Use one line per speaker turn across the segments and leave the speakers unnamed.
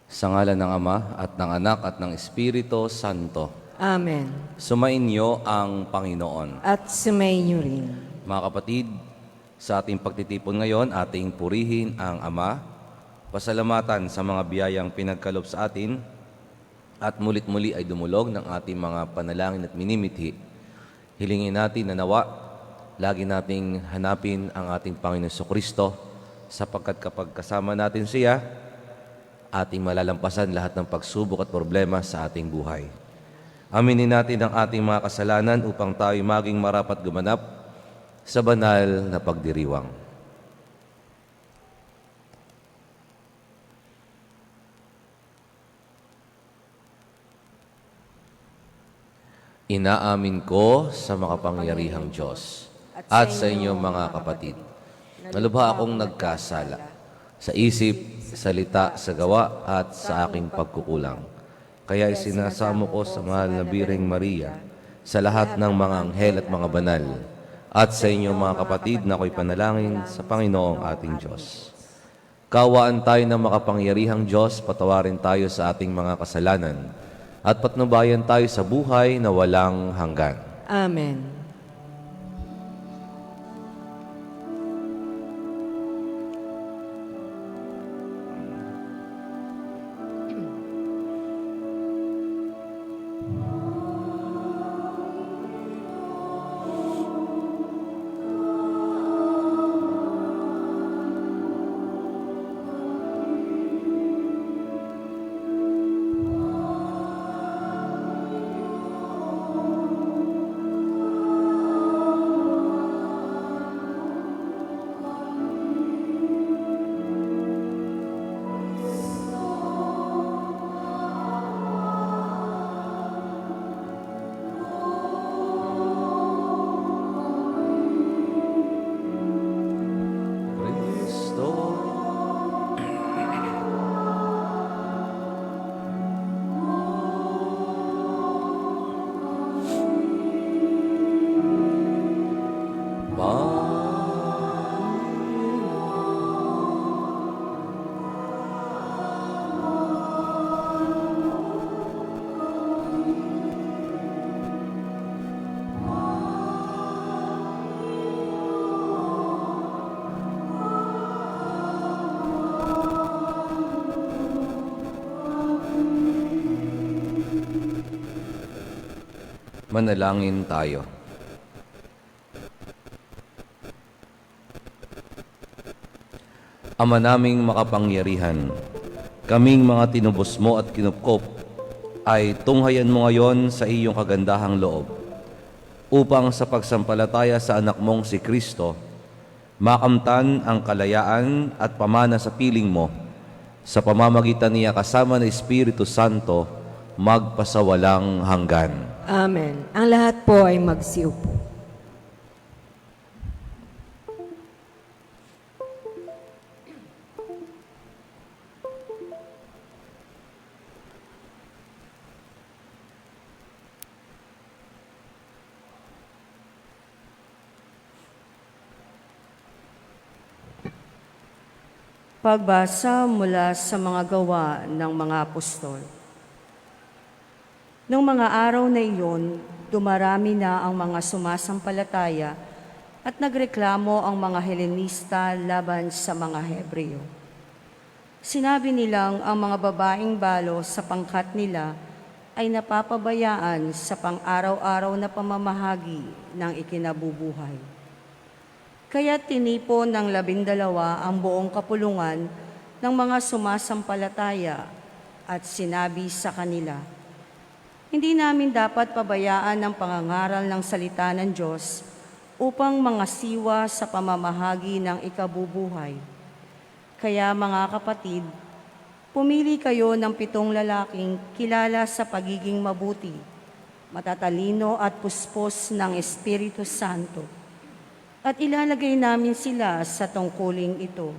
Sa ngalan ng Ama at ng Anak at ng Espiritu Santo.
Amen.
Sumainyo ang Panginoon.
At sumainyo rin.
Mga kapatid, sa ating pagtitipon ngayon, ating purihin ang Ama, pasalamatan sa mga biyayang pinagkaloob sa atin, at mulit-muli ay dumulog ng ating mga panalangin at minimithi. Hilingin natin na nawa, lagi nating hanapin ang ating Panginoon Jesucristo, sapagkat kapag kasama natin siya, ating malalampasan lahat ng pagsubok at problema sa ating buhay. Aminin natin ang ating mga kasalanan upang tayo maging marapat gumanap sa banal na pagdiriwang. Inaamin ko sa makapangyarihang Diyos at sa inyong mga kapatid na lubha akong nagkasala sa isip, salita, sa gawa at sa aking pagkukulang. Kaya isinasamo ko sa mahal na Birheng Maria, sa lahat ng mga anghel at mga banal, at sa inyong mga kapatid na ako'y panalangin sa Panginoong ating Diyos. Kawaan tayo ng makapangyarihang Diyos, patawarin tayo sa ating mga kasalanan, at patnubayan tayo sa buhay na walang hanggan.
Amen.
Kristo. Manalangin tayo. Ama naming makapangyarihan, kaming mga tinubos mo at kinupkop, ay tunghayan mo ngayon sa iyong kagandahang loob, upang sa pagsampalataya sa anak mong si Kristo, makamtan ang kalayaan at pamana sa piling mo, sa pamamagitan niya kasama ng Espiritu Santo, magpasawalang hanggan.
Amen. Ang lahat po ay magsiupo. Pagbasa mula sa mga gawa ng mga apostol. Noong mga araw na iyon, dumarami na ang mga sumasampalataya at nagreklamo ang mga Helenista laban sa mga Hebreo. Sinabi nilang ang mga babaeng balo sa pangkat nila ay napapabayaan sa pang-araw-araw na pamamahagi ng ikinabubuhay. Kaya tinipon ng 12 ang buong kapulungan ng mga sumasampalataya at sinabi sa kanila, "Hindi namin dapat pabayaan ang pangangaral ng salita ng Diyos upang mangasiwa sa pamamahagi ng ikabubuhay. Kaya mga kapatid, pumili kayo ng 7 lalaking kilala sa pagiging mabuti, matatalino at puspos ng Espiritu Santo. At ilalagay namin sila sa tungkuling ito.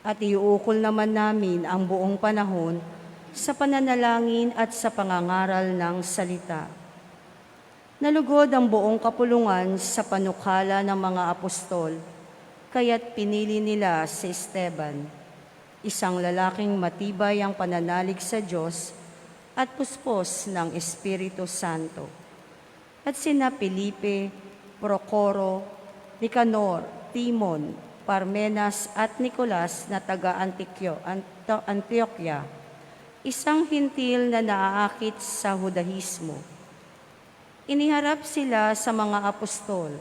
At iuukol naman namin ang buong panahon sa pananalangin at sa pangangaral ng salita." Nalugod ang buong kapulungan sa panukala ng mga apostol, kaya't pinili nila si Esteban. isang lalaking matibay ang pananalig sa Diyos at puspos ng Espiritu Santo. At sina Felipe, Procoro, Nicanor, Timon, Parmenas at Nicolas na taga-Antioquia, isang hintil na naaakit sa Judaismo. Iniharap sila sa mga apostol.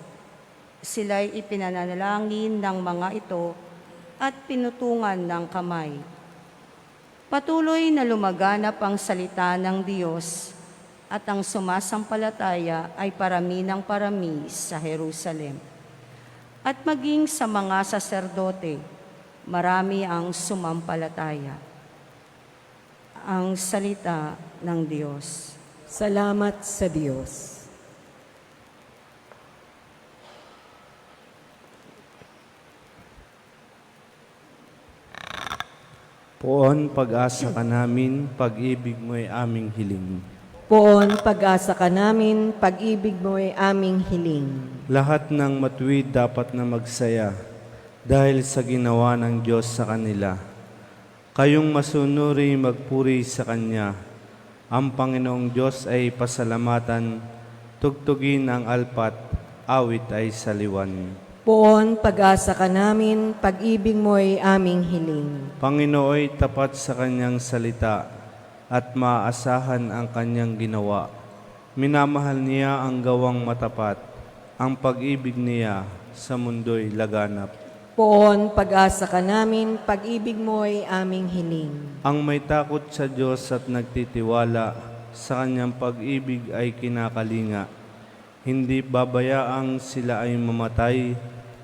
Sila'y ipinanalangin ng mga ito at pinutungan ng kamay. Patuloy na lumaganap ang salita ng Diyos at ang sumasampalataya ay parami ng parami sa Jerusalem. At maging sa mga saserdote, marami ang sumampalataya. Ang salita ng Diyos.
Salamat sa Diyos.
Poon, pag-asa ka namin, pag-ibig mo'y aming hiling.
Poon, pag-asa ka namin, pag-ibig mo ay aming hiling.
Lahat ng matuwid dapat na magsaya dahil sa ginawa ng Diyos sa kanila. Kayong masunuri magpuri sa Kanya. Ang Panginoong Diyos ay pasalamatan, tugtugin ang alpat, awit ay saliwan.
Poon, pag-asa ka namin, pag-ibig mo ay aming hiling.
Panginooy tapat sa Kanyang salita at maaasahan ang Kanyang ginawa. Minamahal niya ang gawang matapat, ang pag-ibig niya sa mundo'y laganap.
Poon, pag-asa ka namin, pag-ibig mo ay aming hiling.
Ang may takot sa Diyos at nagtitiwala sa Kanyang pag-ibig ay kinakalinga. Hindi babayaang sila ay mamatay,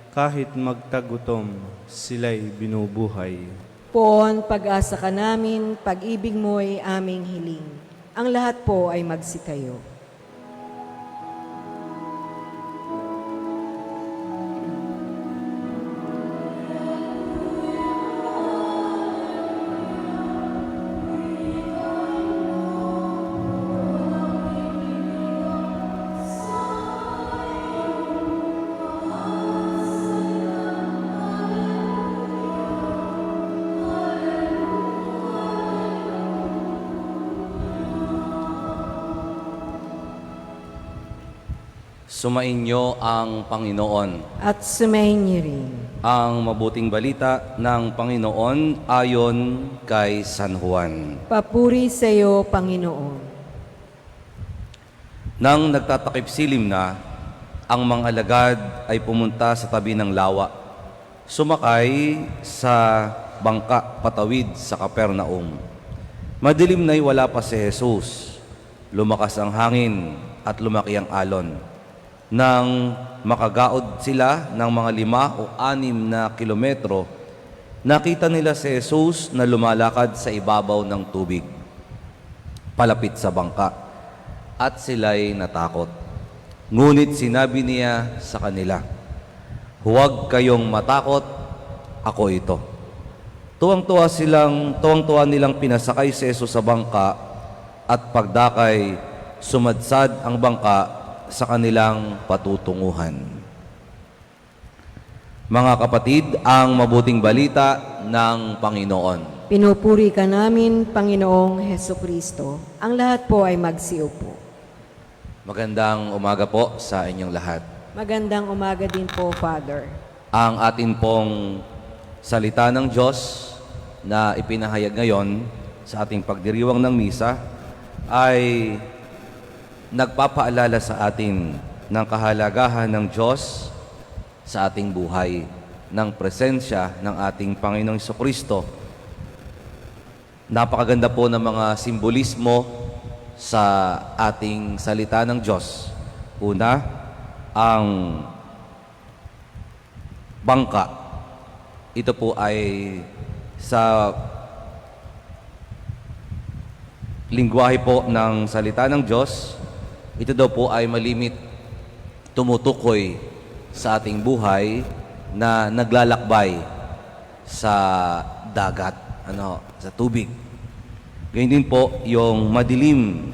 kahit magtagutom, sila'y binubuhay.
Poon, pag-asa ka namin, pag-ibig mo ay aming hiling. Ang lahat po ay magsitayo.
Sumainyo ang Panginoon.
At sumayin niyo rin.
Ang mabuting balita ng Panginoon ayon kay San Juan.
Papuri sa iyo, Panginoon.
Nang nagtatakip silim na, ang mga alagad ay pumunta sa tabi ng lawa. Sumakay sa bangka patawid sa Kapernaum. Madilim na'y wala pa si Jesus. Lumakas ang hangin at lumaki ang alon. Nang makagaod sila ng mga 5 o 6 na kilometro, nakita nila si Jesus na lumalakad sa ibabaw ng tubig, palapit sa bangka, at sila'y natakot. Ngunit sinabi niya sa kanila, "Huwag kayong matakot, ako ito." Tuwang-tuwa nilang pinasakay si Jesus sa bangka, at pagdakay, sumadsad ang bangka sa kanilang patutunguhan. Mga kapatid, ang mabuting balita ng Panginoon.
Pinupuri ka namin, Panginoong Hesukristo. Ang lahat po ay magsiupo.
Magandang umaga po sa inyong lahat.
Magandang umaga din po, Father.
Ang atin pong salita ng Diyos na ipinahayag ngayon sa ating pagdiriwang ng misa ay nagpapaalala sa atin ng kahalagahan ng Diyos sa ating buhay, ng presensya ng ating Panginoong Jesucristo. Napakaganda po ng mga simbolismo sa ating salita ng Diyos. Una, ang bangka. Ito po ay sa lingwahe po ng salita ng Diyos. Ito daw po ay malimit tumutukoy sa ating buhay na naglalakbay sa dagat, sa tubig. Ganyan din po yung madilim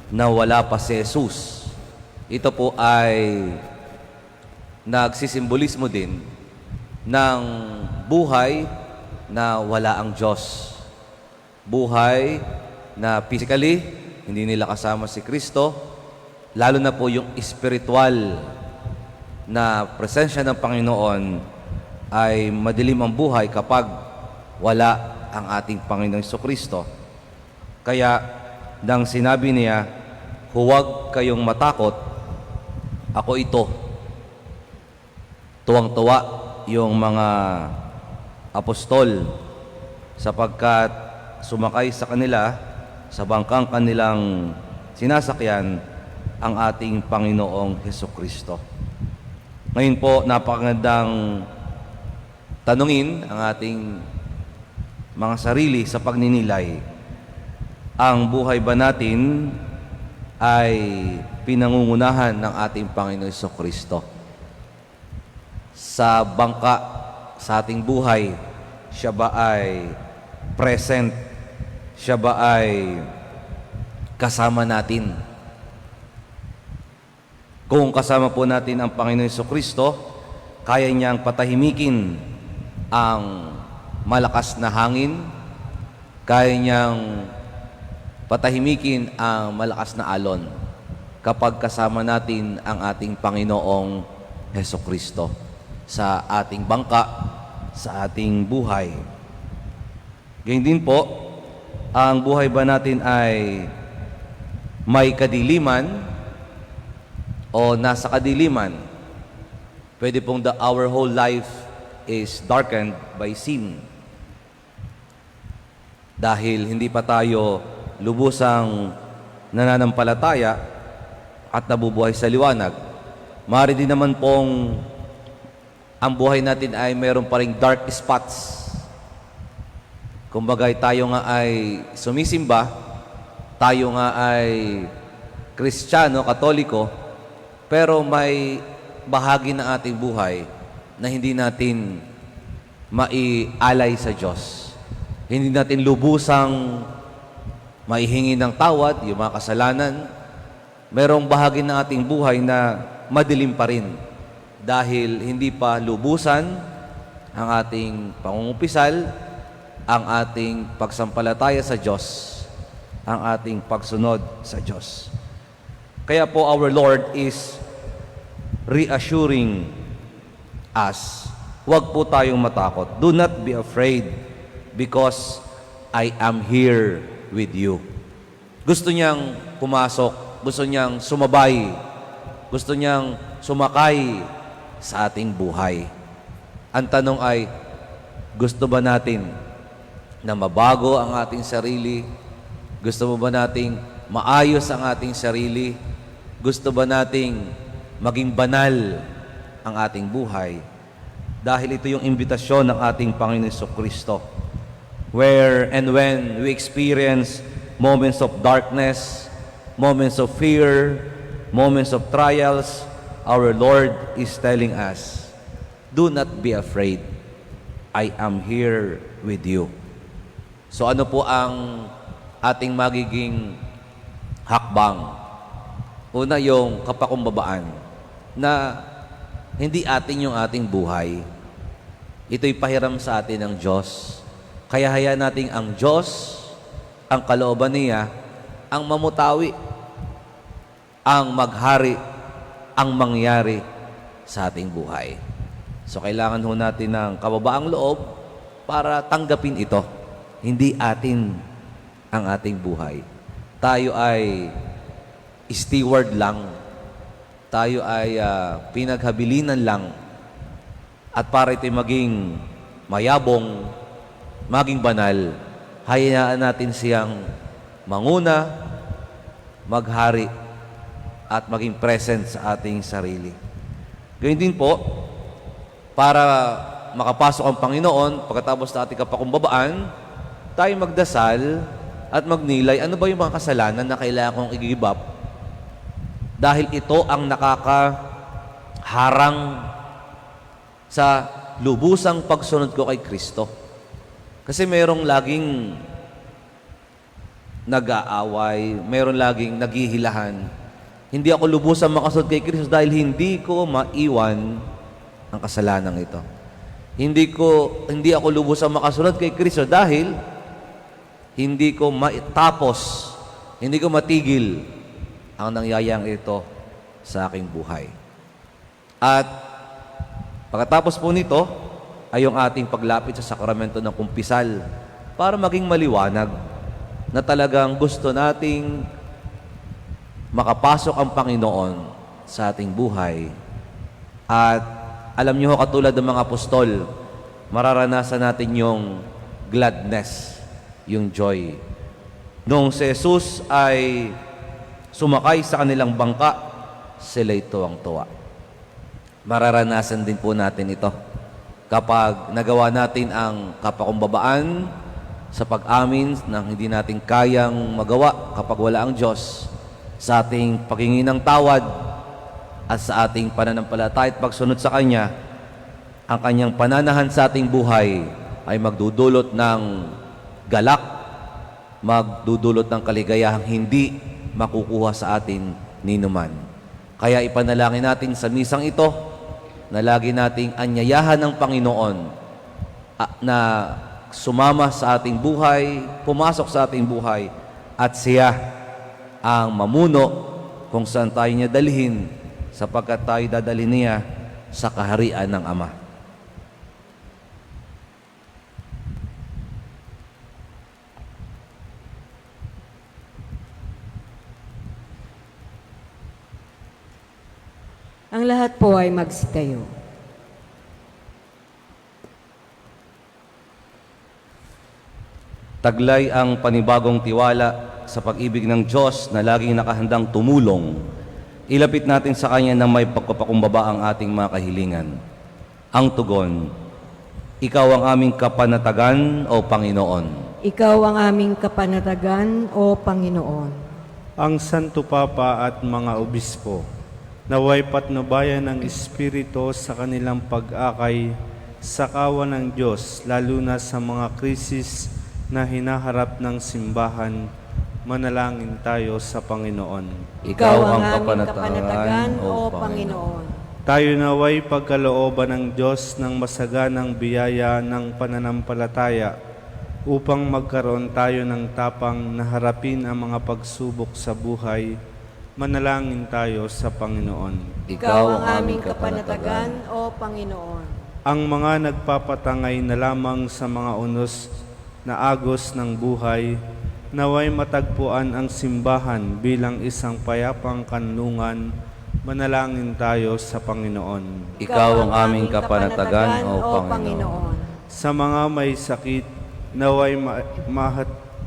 na wala pa si Jesus. Ito po ay nagsisimbolismo din ng buhay na wala ang Diyos. Buhay na physically, hindi nila kasama si Kristo, lalo na po yung spiritual na presensya ng Panginoon ay madilim ang buhay kapag wala ang ating Panginoong Kristo. Kaya, nang sinabi niya, huwag kayong matakot, ako ito. Tuwang-tuwa yung mga apostol sapagkat sumakay sa kanila sa bangkang kanilang sinasakyan ang ating Panginoong Hesukristo. Ngayon po, napakagandang tanungin ang ating mga sarili sa pagninilay. Ang buhay ba natin ay pinangungunahan ng ating Panginoong Hesukristo? Sa bangka, sa ating buhay, siya ba ay present? Siya ba ay kasama natin? Kung kasama po natin ang Panginoon Hesukristo, kaya niyang patahimikin ang malakas na hangin, kaya niyang patahimikin ang malakas na alon kapag kasama natin ang ating Panginoong Hesukristo sa ating bangka, sa ating buhay. Ganyan din po, ang buhay ba natin ay may kadiliman o nasa kadiliman? Pwede pong our whole life is darkened by sin. Dahil hindi pa tayo lubusang nananampalataya at nabubuhay sa liwanag. Maaari din naman pong ang buhay natin ay meron pa ring dark spots. Kumbaga tayo nga ay sumisimba, tayo nga ay Kristiyano, Katoliko, pero may bahagi ng ating buhay na hindi natin maialay sa Diyos. Hindi natin lubusang maihingi ng tawad, yung mga kasalanan. Merong bahagi ng ating buhay na madilim pa rin dahil hindi pa lubusan ang ating pangungumpisal, ang ating pagsampalataya sa Diyos, ang ating pagsunod sa Diyos. Kaya po our Lord is reassuring us, huwag po tayong matakot. Do not be afraid because I am here with you. Gusto niyang pumasok, gusto niyang sumabay, gusto niyang sumakay sa ating buhay. Ang tanong ay, gusto ba natin na mabago ang ating sarili? Gusto mo ba nating maayos ang ating sarili? Gusto ba nating maging banal ang ating buhay? Dahil ito yung imbitasyon ng ating Panginoon Hesukristo. Where and when we experience moments of darkness, moments of fear, moments of trials, our Lord is telling us, do not be afraid. I am here with you. So ano po ang ating magiging hakbang? Una, yung kapakumbabaan na hindi atin yung ating buhay. Ito'y pahiram sa atin ng Diyos. Kaya hayaan natin ang Diyos, ang kalooban niya, ang mamutawi, ang maghari, ang mangyari sa ating buhay. So kailangan ho natin ng kababaang loob para tanggapin ito. Hindi atin ang ating buhay. Tayo ay steward lang. Tayo ay pinaghabilinan lang. At para ito'y maging mayabong, maging banal, hayaan natin siyang manguna, maghari, at maging present sa ating sarili. Gayun din po, para makapasok ang Panginoon, pagkatapos na ating kapakumbabaan, tayo magdasal at magnilay, ano ba yung mga kasalanan na kailangan kong i-give up? Dahil ito ang nakakaharang sa lubusang pagsunod ko kay Kristo. Kasi mayroong laging nag-aaway, mayroong laging naghihilahan. Hindi ako lubusang makasunod kay Kristo dahil hindi ko maiwan ang kasalanan ito. Hindi ako lubusang makasunod kay Kristo dahil hindi ko maitapos, hindi ko matigil ang nangyayang ito sa aking buhay. At pagkatapos po nito ay yung ating paglapit sa sakramento ng kumpisal para maging maliwanag na talagang gusto nating makapasok ang Panginoon sa ating buhay. At alam niyo ho, katulad ng mga apostol, mararanasan natin yung gladness, yung joy. Noong si Jesus ay sumakay sa kanilang bangka, sila'y tuwang-tuwa. Mararanasan din po natin ito kapag nagawa natin ang kapakumbabaan sa pag-amin ng hindi natin kayang magawa kapag wala ang Diyos, sa ating paghingi ng tawad at sa ating pananampalataya at pagsunod sa Kanya. Ang Kanyang pananahan sa ating buhay ay magdudulot ng galak, magdudulot ng kaligayahang hindi makukuha sa atin ninuman. Kaya ipanalangin natin sa misang ito na lagi nating anyayahan ng Panginoon na sumama sa ating buhay, pumasok sa ating buhay, at siya ang mamuno kung saan tayo niya dalhin, sapagkat tayo dadalhin niya sa kaharian ng Ama.
Ang lahat po ay magsitayo.
Taglay ang panibagong tiwala sa pag-ibig ng Diyos na laging nakahandang tumulong. Ilapit natin sa Kanya na may pagpapakumbaba ang ating mga kahilingan. Ang tugon, Ikaw ang aming kapanatagan, O Panginoon.
Ikaw ang aming kapanatagan, O Panginoon.
Ang Santo Papa at mga obispo, naway patnubayan ng Espiritu sa kanilang pag-akay sa kawan ng Diyos, lalo na sa mga krisis na hinaharap ng simbahan. Manalangin tayo sa Panginoon.
Ikaw ang
aming
kapanatagan, O
Panginoon.
Tayo naway pagkalooban ng Diyos ng masaganang biyaya ng pananampalataya upang magkaroon tayo ng tapang na harapin ang mga pagsubok sa buhay. Manalangin tayo sa Panginoon.
Ikaw ang aming kapanatagan, O Panginoon.
Ang mga nagpapatangay na lamang sa mga unos na agos ng buhay, naway matagpuan ang simbahan bilang isang payapang kanlungan. Manalangin tayo sa Panginoon.
Ikaw ang aming kapanatagan, O Panginoon.
Sa mga may sakit, naway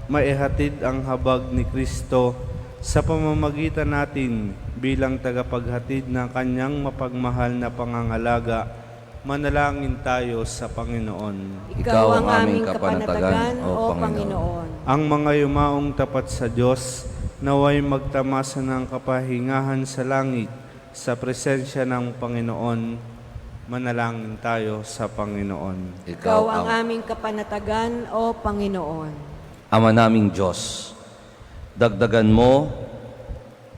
maihatid ang habag ni Kristo sa pamamagitan natin bilang tagapaghatid ng Kanyang mapagmahal na pangangalaga. Manalangin tayo sa Panginoon.
Ikaw ang aming kapanatagan, O Panginoon.
Ang mga yumaong tapat sa Diyos, naway magtamasa ng kapahingahan sa langit sa presensya ng Panginoon. Manalangin tayo sa Panginoon.
Ikaw ang aming kapanatagan, O Panginoon.
Ama naming Diyos, dagdagan mo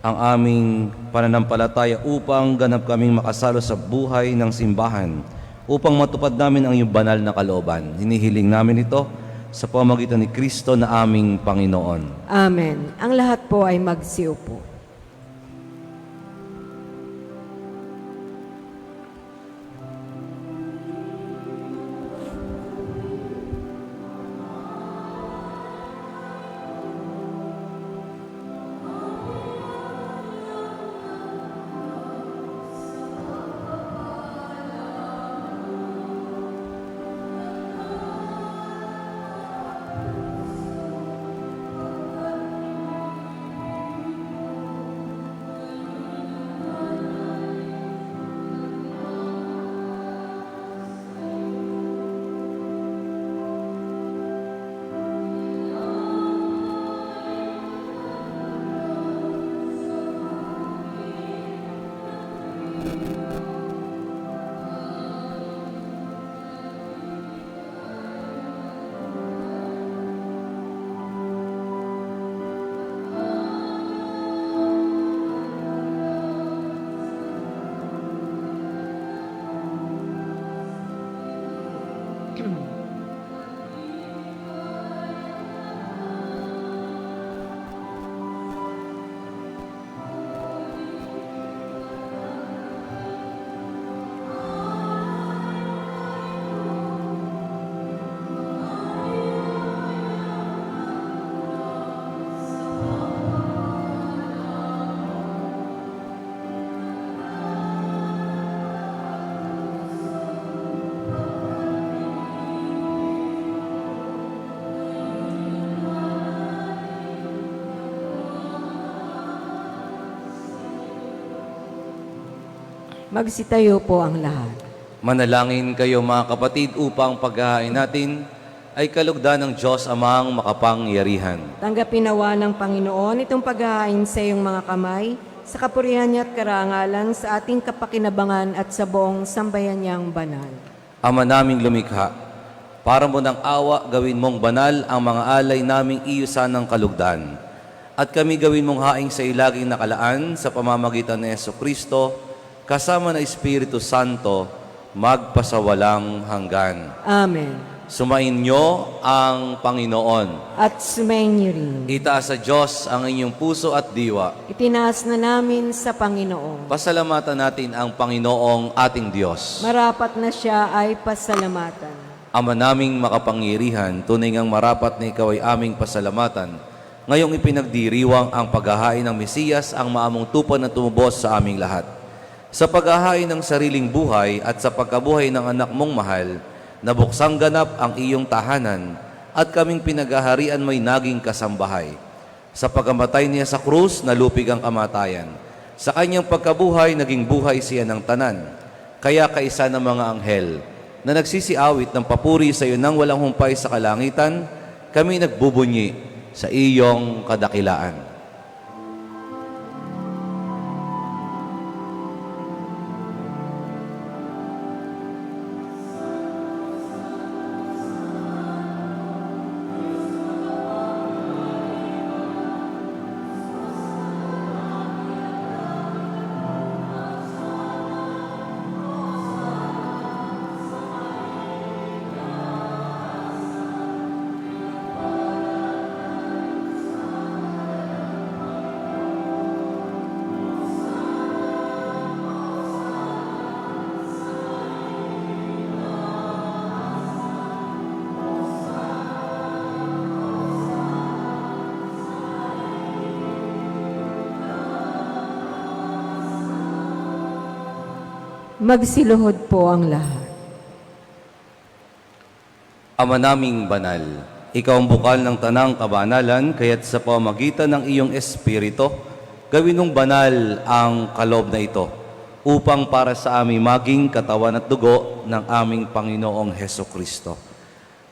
ang aming pananampalataya upang ganap kaming makasalo sa buhay ng simbahan, upang matupad namin ang iyong banal na kalooban. Hinihiling namin ito sa pamamagitan ni Kristo na aming Panginoon.
Amen. Ang lahat po ay magsiupo. Magsitayo po ang lahat.
Manalangin kayo mga kapatid upang paghahain natin ay kalugdan ng Diyos Amang makapangyarihan.
Tanggapin nawa ng Panginoon itong paghahain sa iyong mga kamay, sa kapurihan niya at karangalan, sa ating kapakinabangan at sa buong sambayan niyang banal.
Ama naming lumikha, para mo ng awa gawin mong banal ang mga alay naming iyusan ng kalugdan. At kami gawin mong haing sa ilaging nakalaan sa pamamagitan ni Jesucristo, kasama na Espiritu Santo, magpasawalang hanggan.
Amen.
Sumain niyo ang Panginoon.
At sumayin niyo rin.
Itaas sa Diyos ang inyong puso at diwa.
Itinaas na namin sa Panginoon.
Pasalamatan natin ang Panginoong ating Diyos.
Marapat na siya ay pasalamatan.
Ama naming makapangyarihan, tunay ngang marapat na ikaw ay aming pasalamatan. Ngayong ipinagdiriwang ang paghahain ng Mesiyas, ang maamong tupan na tumubos sa aming lahat. Sa paghahain ng sariling buhay at sa pagkabuhay ng anak mong mahal, nabuksang ganap ang iyong tahanan at kaming pinaghaharian mo'y naging kasambahay. Sa pagkamatay niya sa krus, nalupig ang kamatayan. Sa kanyang pagkabuhay, naging buhay siya ng tanan. Kaya kaisa ng mga anghel na nagsisiawit ng papuri sa iyo nang walang humpay sa kalangitan, kami nagbubunyi sa iyong kadakilaan.
Magsiluhod po ang lahat.
Ama naming banal, ikaw ang bukal ng tanang kabanalan, kaya't sa pamamagitan ng iyong Espiritu, gawin mong banal ang kalob na ito, upang para sa aming maging katawan at dugo ng aming Panginoong Heso Kristo.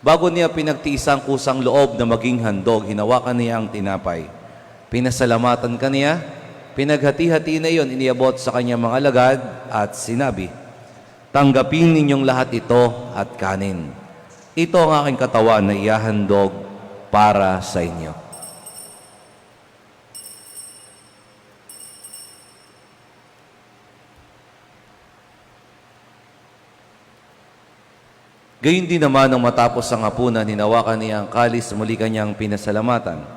Bago niya pinagtiisang kusang loob na maging handog, hinawakan niya ang tinapay. Pinasalamatan ka niya, pinaghati-hati na iyon, iniabot sa kanyang mga alagad at sinabi, "Tanggapin ninyong lahat ito at kanin. Ito ang aking katawan na ihahandog para sa inyo." Gayun din naman nang matapos ang hapunan, hinawakan niya ang kalis, muli kanyang pinasalamatan.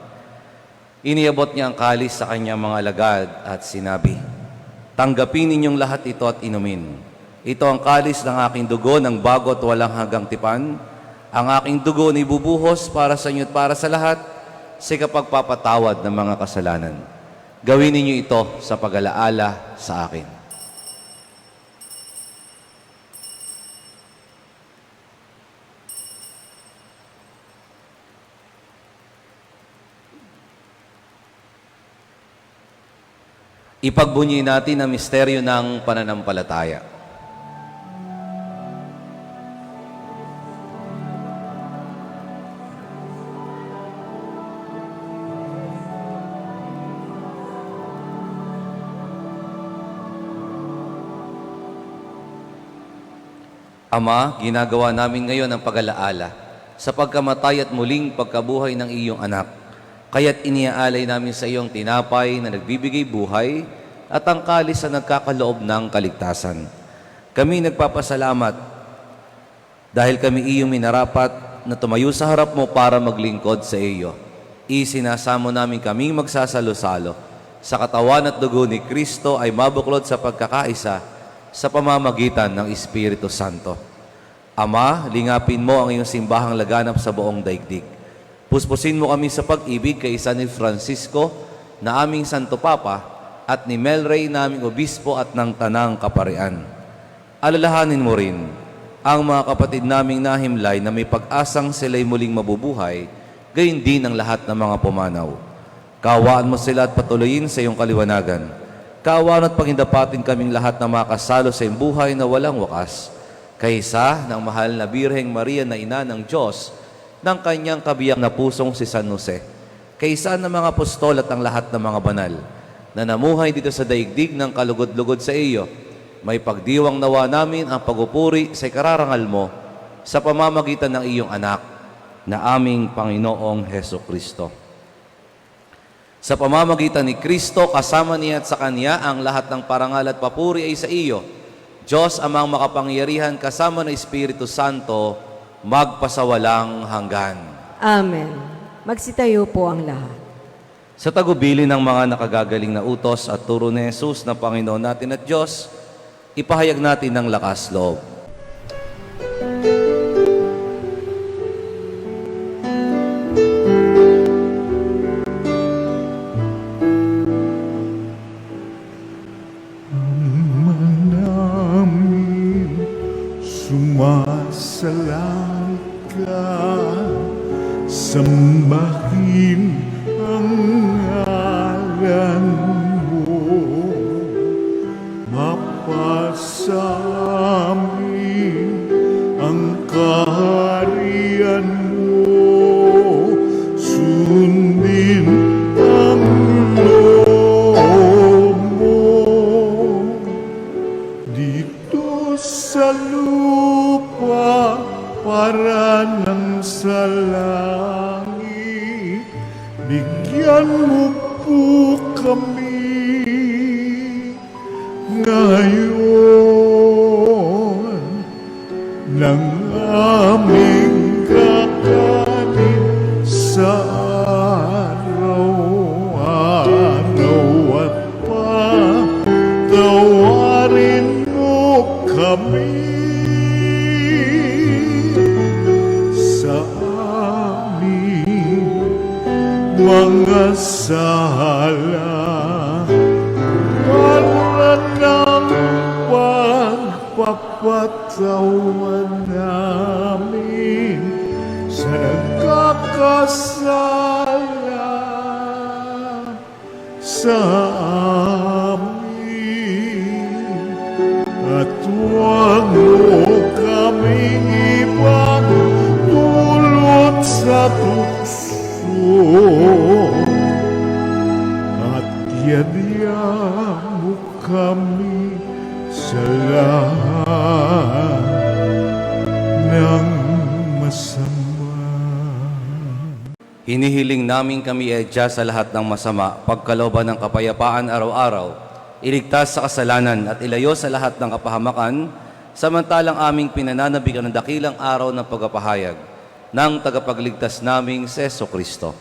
Iniabot niya ang kalis sa kanyang mga alagad at sinabi, "Tanggapin ninyong lahat ito at inumin. Ito ang kalis ng aking dugo ng bago at walang hanggang tipan. Ang aking dugo ni bubuhos para sa inyo at para sa lahat sa kapagpapatawad ng mga kasalanan. Gawin ninyo ito sa pag-alaala sa akin." Ipagbunyi natin ang misteryo ng pananampalataya. Ama, ginagawa namin ngayon ang pag-alaala sa pagkamatay at muling pagkabuhay ng iyong anak. Kaya't iniaalay namin sa iyong tinapay na nagbibigay buhay at ang kalis na nagkakaloob ng kaligtasan. Kami nagpapasalamat dahil kami iyong minarapat na tumayo sa harap mo para maglingkod sa iyo. Isinasamo namin kaming magsasalo-salo sa katawan at dugo ni Kristo ay mabuklod sa pagkakaisa sa pamamagitan ng Espiritu Santo. Ama, lingapin mo ang iyong simbahang laganap sa buong daigdig. Puspusin mo kami sa pag-ibig kay San Francisco na aming Santo Papa at ni Melray naming Obispo at ng Tanang Kaparian. Alalahanin mo rin ang mga kapatid naming nahimlay na may pag-asang sila'y muling mabubuhay, gayon din ang lahat ng mga pumanaw. Kawaan mo sila at patuloyin sa iyong kaliwanagan. Kaawan at pagindapatin kaming lahat na makasalo sa iyong buhay na walang wakas. Kaysa ng mahal na Birheng Maria na ina ng Diyos, ng kanyang kabiyak na pusong si San Jose. Kaysa ng mga apostol at ang lahat ng mga banal, na namuhay dito sa daigdig ng kalugod-lugod sa iyo, may pagdiwang nawa namin ang pagupuri sa ikararangal mo sa pamamagitan ng iyong anak na aming Panginoong Heso Kristo. Sa pamamagitan ni Kristo, kasama niya at sa Kanya, ang lahat ng parangal at papuri ay sa iyo, Diyos amang makapangyarihan kasama ng Espiritu Santo, magpasawalang hanggan.
Amen. Magsitayo po ang lahat.
Sa tagubilin ng mga nakagagaling na utos at turo ni Jesus na Panginoon natin at Diyos, ipahayag natin ng lakas loob.
namin sumasalangit ka, sambahin ang ngalan mo, mapasamin ang kaharian mo, sundin ang loob mo dito sa lupa para ng sa langit. Bigyan mo po kami ngayon ng aming kakanin sa araw-araw at patawarin mo kami sa aming mga sala para ng pagpapatawad namin sa nagkakasala sa amin, at huwag mo kaming ipagdulot sa tukso, at yadya mo kami sa lahat ng masama.
Hinihiling namin kami edya sa lahat ng masama, pagkalooban ng kapayapaan araw-araw, iligtas sa kasalanan at ilayo sa lahat ng kapahamakan, samantalang aming pinananabigan ng dakilang araw ng pagpapahayag ng tagapagligtas naming si Heso Kristo.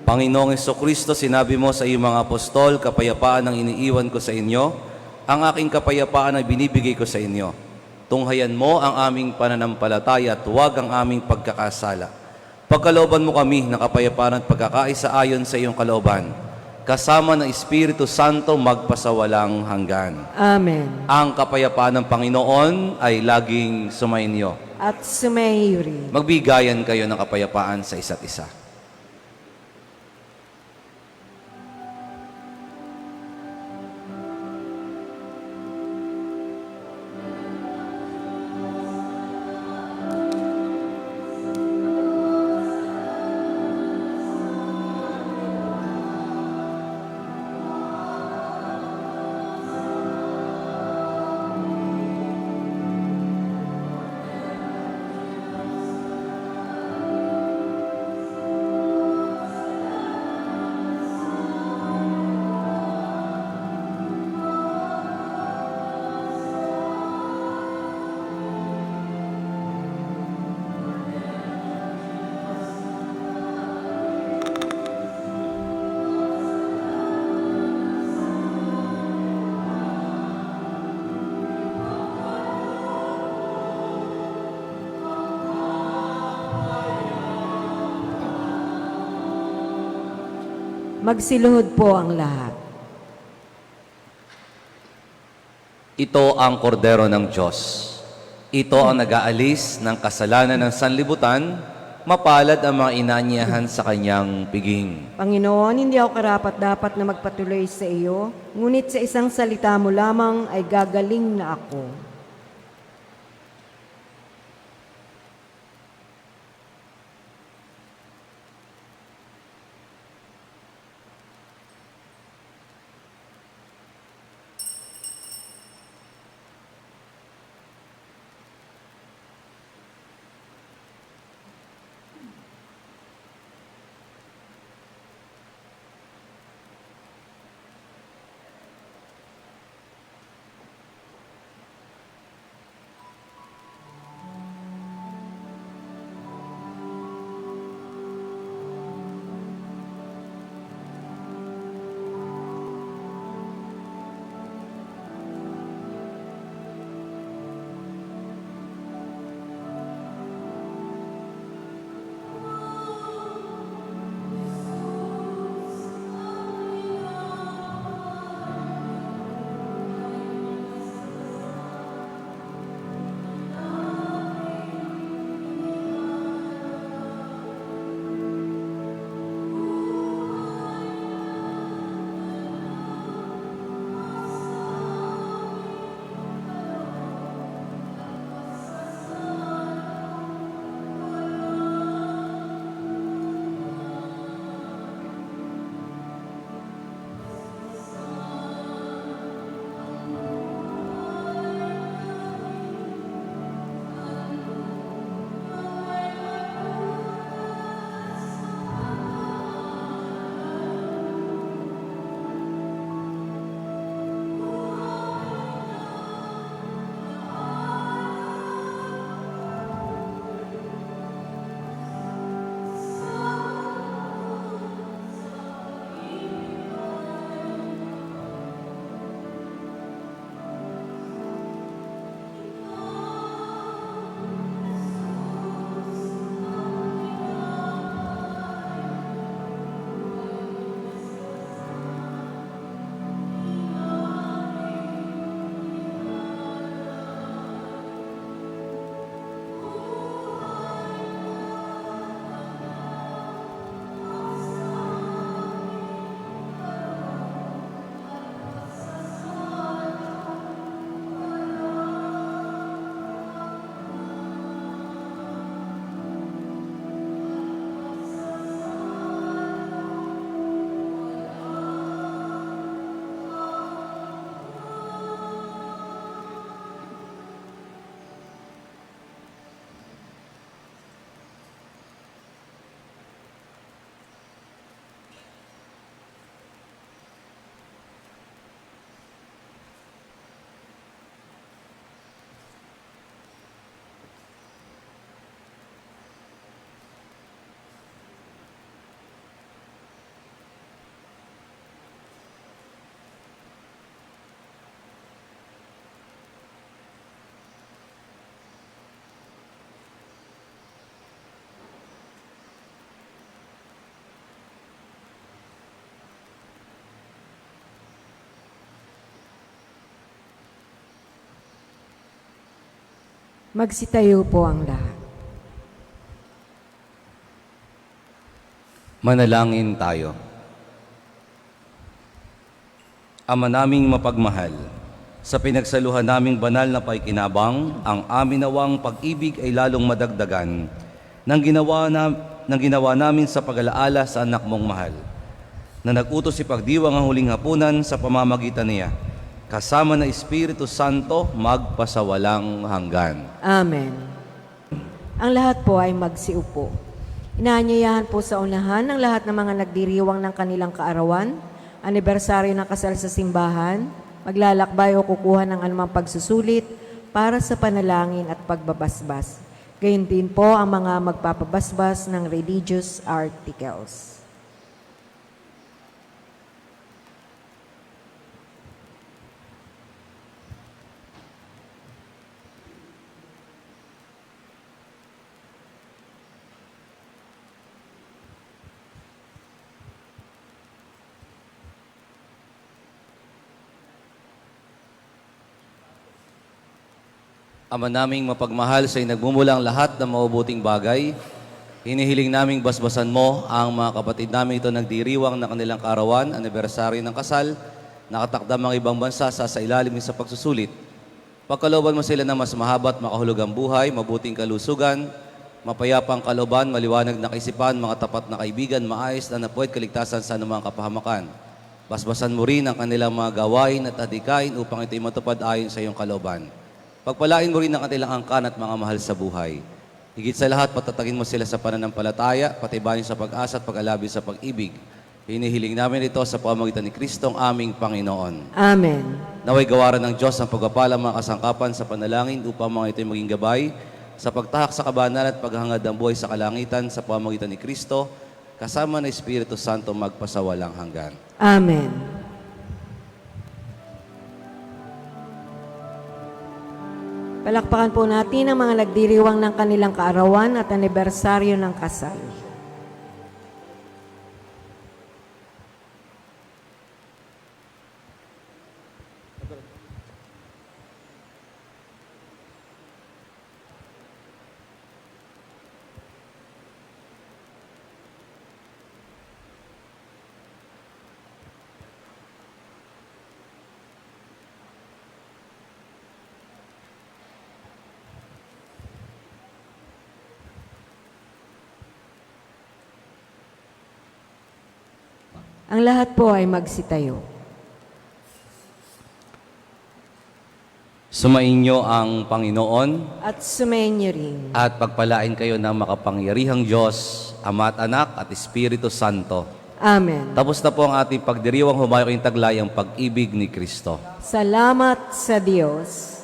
Panginoong Jesucristo, sinabi mo sa iyong mga apostol, kapayapaan ang iniiwan ko sa inyo, ang aking kapayapaan ay binibigay ko sa inyo. Tunghayan mo ang aming pananampalataya at huwag ang aming pagkakasala. Pagkalooban mo kami ng kapayapaan at pagkakaisa ayon sa iyong kalooban, kasama ng Espiritu Santo magpasawalang hanggan.
Amen.
Ang kapayapaan ng Panginoon ay laging sumainyo.
At sumayo rin.
Magbigayan kayo ng kapayapaan sa isa't isa.
Magsiluhod po ang lahat.
Ito ang kordero ng Diyos. Ito ang nag-aalis ng kasalanan ng sanlibutan. Mapalad ang mga inanyahan sa kanyang piging.
Panginoon, hindi ako karapat-dapat na magpatuloy sa iyo, ngunit sa isang salita mo lamang ay gagaling na ako. Magsitayo po ang lahat.
Manalangin tayo. Ama naming mapagmahal, sa pinagsaluhan naming banal na paikinabang, ang amin nawang pag-ibig ay lalong madagdagan ng ginawa namin sa pag-alaala sa anak mong mahal, na nag-utos ipagdiwang ang huling hapunan sa pamamagitan niya, kasama na Espiritu Santo, magpasawalang hanggan.
Amen. Ang lahat po ay magsiupo. Inaanyayahan po sa unahan ng lahat ng mga nagdiriwang ng kanilang kaarawan, anibersaryo ng kasal sa simbahan, maglalakbay o kukuha ng anumang pagsusulit para sa panalangin at pagbabasbas. Gayun din po ang mga magpapabasbas ng religious articles.
Ama naming mapagmahal sa nagmumulang lahat ng mabubuting bagay, hinihiling naming basbasan mo ang mga kapatid namin ito nagdiriwang na kanilang kaarawan, anibersaryo ng kasal, nakatakdang mga ibang bansa sa ilalim sa pagsusulit. Pagkalooban mo sila na mas mahabat makahulugang buhay, mabuting kalusugan, mapayapang kalooban, maliwanag na kaisipan, mga tapat na kaibigan, maayos na napuwet kaligtasan sa anumang kapahamakan. Basbasan mo rin ang kanilang mga gawain at adikain upang ito'y matupad ayon sa iyong kalooban. Pagpalain mo rin ang kanilang angkan at mga mahal sa buhay. Higit sa lahat, patatagin mo sila sa pananampalataya, patibayin sa pag-asa at pag-alabi sa pag-ibig. Hinihiling namin ito sa pamamagitan ni Kristo ang aming Panginoon.
Amen.
Naway gawaran ng Diyos ang pagpapala mga kasangkapan sa panalangin upang mga ito'y maging gabay sa pagtahak sa kabanan at paghangad ng buhay sa kalangitan sa pamamagitan ni Kristo, kasama ng Espiritu Santo magpasawalang hanggan.
Amen. Palakpakan po natin ang mga nagdiriwang ng kanilang kaarawan at anibersaryo ng kasal. Ang lahat po ay magsitayo.
Sumainyo ang Panginoon
At sumainyo rin.
at pagpalain kayo ng makapangyarihang Diyos, Ama at Anak at Espiritu Santo.
Amen.
Tapos na po ang ating pagdiriwang, humayo kayong taglayang pag-ibig ni Kristo.
Salamat sa Diyos.